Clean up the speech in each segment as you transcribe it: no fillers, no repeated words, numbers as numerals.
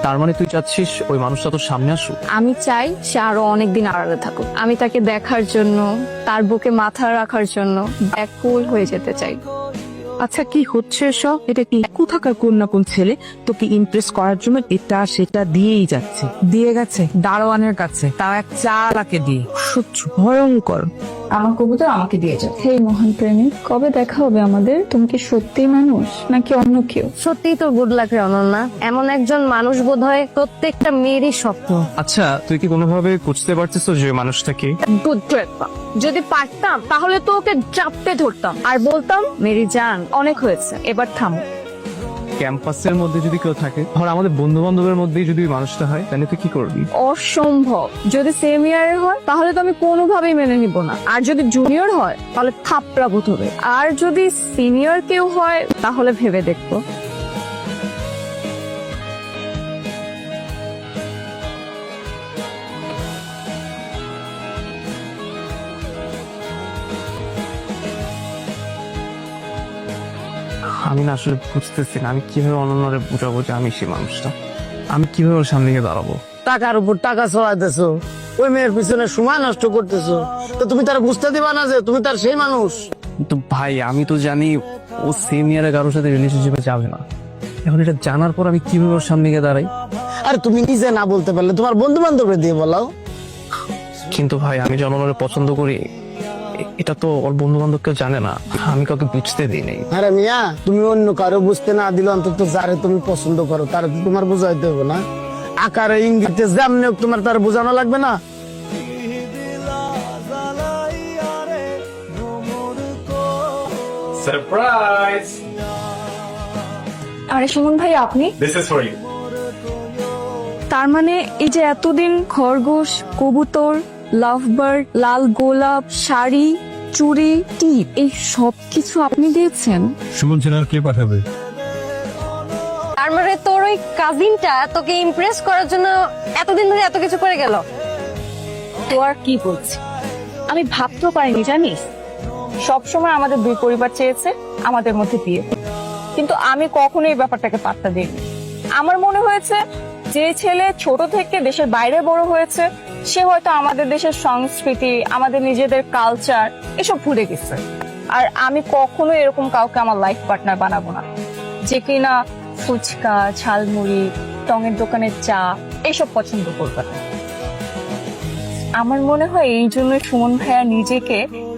তার মানে তুই চাচ্ছিস ওই মানুষটা তোর সামনে আসুক? আমি চাই সে আরো অনেকদিন আড়ালে থাকুক। আমি তাকে দেখার জন্য, তার বুকে মাথা রাখার জন্য ব্যাকুল হয়ে যেতে চাই। আচ্ছা, কি হচ্ছে এসব? এটা কি কোথাকার কোন না কোন ছেলে তোকে ইমপ্রেস করার জন্য এটা সেটা দিয়েই যাচ্ছে, দিয়ে গেছে দারোয়ানের কাছে, তাও এক চালাকে দিয়ে। সহ্য, ভয়ঙ্কর। আমার কবুতর আমাকে দিয়ে যাও। হেই মহান প্রেমিক, কবে দেখা হবে আমাদের? তুমি কি সত্যি মানুষ নাকি অন্য কেউ? সত্যিই তো গুড লাক রে অনন্যা, এমন একজন মানুষ বোধহয় প্রত্যেকটা মেয়েরই স্বপ্ন। আচ্ছা, তুই কি কোনোভাবে বুঝতে পারছিস যে ওই মানুষটাকে? বুদ্ধ একটা। যদি পারতাম তাহলে তো ওকে চাপতে ধরতাম আর বলতাম, মেরি জান অনেক হয়েছে, এবার থামো। ক্যাম্পাসের মধ্যে যদি কেউ থাকে, ধর আমাদের বন্ধু বান্ধবের মধ্যেই যদি ওই মানুষটা হয়, তাহলে তুই কি করবি? অসম্ভব। যদি সেম ইয়ারের হয় তাহলে তো আমি কোনোভাবেই মেনে নিব না, আর যদি জুনিয়র হয় তাহলে থাপড়া বোধ হবে, আর যদি সিনিয়র কেউ হয় তাহলে ভেবে দেখবো। আমি না আসলে বুঝতেছি না, আমি কিভাবে অনন্যরে বুঝাবো যে আমি সেই মানুষটা। আমি কিভাবে ওর সামনে গিয়ে দাঁড়াবো? টাকার উপর টাকা চড়াইতেছো, ওই মেয়ের পিছনে সময় নষ্ট করতেছো, তো তুমি তার বুঝতে দিবা না যে তুমি তার সেই মানুষ? তো ভাই, আমি তো জানি ও সেম ইয়ারে কারোর সাথে রিলেশনশিপে যাবে না। এখন এটা জানার পর আমি কিভাবে ওর সামনে গিয়ে দাঁড়াই? আরে তুমি নিজে না বলতে পারলে তোমার বন্ধু বান্ধবকে দিয়ে বলাও। কিন্তু ভাই, আমি যে অনন্যরে পছন্দ করি এটা তো ওর বন্ধু বান্ধব কেউ জানে না, আমি কাউকে বুঝতে দিই নাই। আরে মিয়া, তুমি অন্য কারো বুঝতে না দিলে অন্তত যারে তুমি পছন্দ করো তার তো তোমার বোঝাইতে হবে না? আকারে ইঙ্গিতে যেমনি হোক তোমার তার বোঝানো লাগবে না? সারপ্রাইজ! আরে সুমন ভাই, আপনি? This is for you. তার মানে এই যে এতদিন খরগোশ, কবুতর, লাভবার্ড, লাল গোলাপ, শাড়ি, চুড়ি, টিপ, এই সব কিছু আপনি দিয়েছেন? সুমন চেনার কে পাঠাবে? তার মানে তোর ওই কাজিনটা তোকে ইমপ্রেস করার জন্য এতদিন ধরে এত কিছু করে গেল? তো আর কি বলছি, আমি ভাবতেও পারিনি জানিস। সবসময় আমাদের দুই পরিবার চেয়েছে আমাদের মধ্যে বিয়ে, কিন্তু আমি কখনো এই ব্যাপারটাকে পাত্তা দিইনি। আমার মনে হয়েছে যে ছেলে ছোট থেকে দেশের বাইরে বড় হয়েছে সে হয়তো আমাদের দেশের সংস্কৃতি, আমাদের নিজেদের কালচার এসব ভুলে গেছে। আর আমি কখনো এরকম কাউকে আমার লাইফ পার্টনার বানাবো না যে কিনা ফুচকা, ঝালমুড়ি, টঙের দোকানের চা এসব পছন্দ করবে না। আমার মনে হয় এই জন্য সুমন ভাইয়া নিজেকে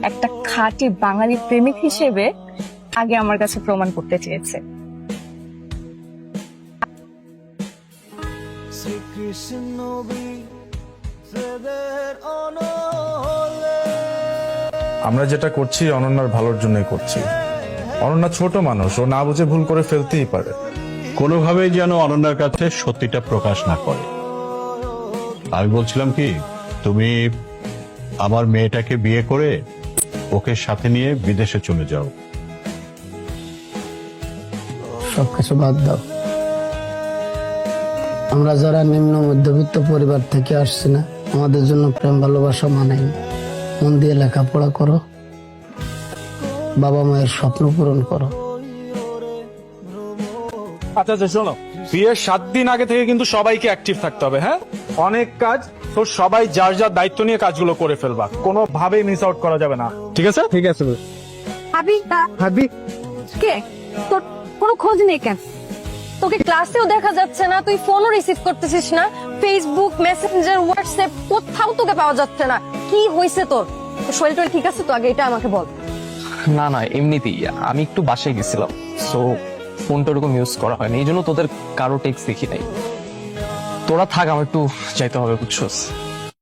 একটা খাঁটি বাঙালি প্রেমিক হিসেবে আগে আমার কাছে প্রমাণ করতে চেয়েছে। আমরা যেটা করছি অনন্যার ভালোর জন্যই করছি। অনন্যা ছোট মানুষ, ও না বুঝে ভুল করে ফেলতেই পারে। কোনোভাবেই যেন অনন্যার কাছে সত্যিটা প্রকাশ না করে। আমি বলছিলাম কি, তুমি আমার মেয়েটাকে বিয়ে করে ওকে সাথে নিয়ে বিদেশে চলে যাও। সবকিছু বাদ দাও। আমরা যারা নিম্ন মধ্যবিত্ত পরিবার থেকে আসছি না, আমাদের জন্য প্রেম ভালোবাসা মানেই। মন দিয়ে লেখাপড়া করো, বাবা মায়ের স্বপ্ন পূরণ করো। আচ্ছা আচ্ছা, শোনো, বিয়ের 7 দিন আগে থেকে কিন্তু সবাইকে অ্যাক্টিভ থাকতে হবে। হ্যাঁ, অনেক কাজ, তো সবাই যার যার দায়িত্ব নিয়ে কাজগুলো করে ফেলবা, কোনোভাবেই মিস আউট করা যাবে না, ঠিক আছে? ঠিক আছে। ভাবি ভাবি, কে? তোর কোনো খোঁজ নেই কেন? তোকে ক্লাসেও দেখা যাচ্ছে না, তুই ফোনও রিসিভ করতেছিস না, ফেসবুক, মেসেঞ্জার, হোয়াটসঅ্যাপ কোথাও তোকে পাওয়া যাচ্ছে না। কি হয়েছে তোর? শরীর টরীর ঠিক আছে তো? আগে এটা আমাকে বল। না না, এমনিতেই আমি একটু বাসায় গেছিলাম, সো ফোনটা ওরকম ইউজ করা হয়নি, এই জন্য তোদের কারো টেক্সট দেখি নাই। তোরা থাক, আমার একটু যাইতে হবে, বুঝছোস?